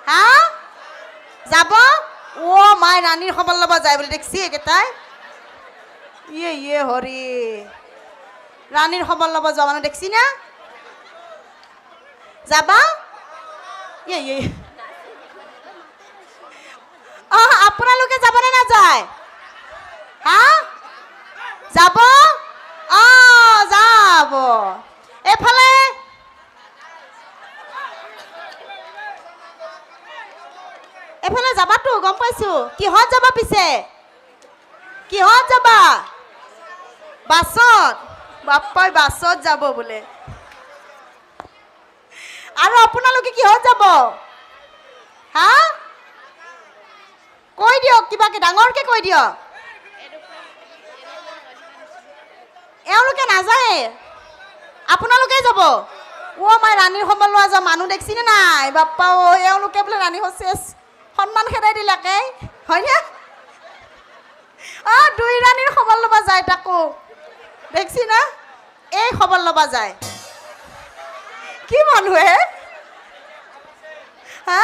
হা যাব ও মাই রানীর খবর লব যায় বলে দেখছি একেটাই ইয়ে হরি রানীর খবর লব যাওয়া মানে দেখছি না যাবা ইয়ে আপোনালোকে যাব নে নাযায় হা যাব যাব এফালে এফালে যাবাতো গম পাইছো কিহত যাবা পিছে কিহত যাবা বাছত বাপ্পাই বাছত যাব বোলে আৰু আপোনালোকে কিহত যাব হা কৈ দিয়ক কিবাকে ডাঙৰকে কৈ দিয়ক এওঁলোকে নাযায় আপোনালোকে যাব মাই ৰাণীৰ সময় লোৱা যোৱা মানুহ দেখছি নে নাই বাপ্পা এওঁলোকে বোলে ৰাণী হৈছে সন্মান খেদাই দিলাকে হয়নে দুই ৰাণীৰ খবৰ ল'বা যায় তাকো দেখছি না এই খবৰ ল'বা যায় কি মানুহে হা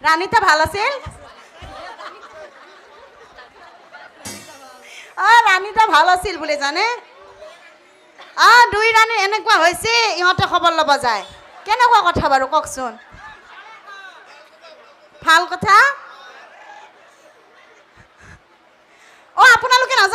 ৰাণীটা ভাল আছিল ৰাণীটা ভাল আছিল বুলি জানে দুই ৰাণী এনেকুৱা হৈছে ইহঁতে খবৰ ল'ব যায় কেনেকুৱা কথা বাৰু কওকচোন ভাল কথা আপোনালোকে নাযায়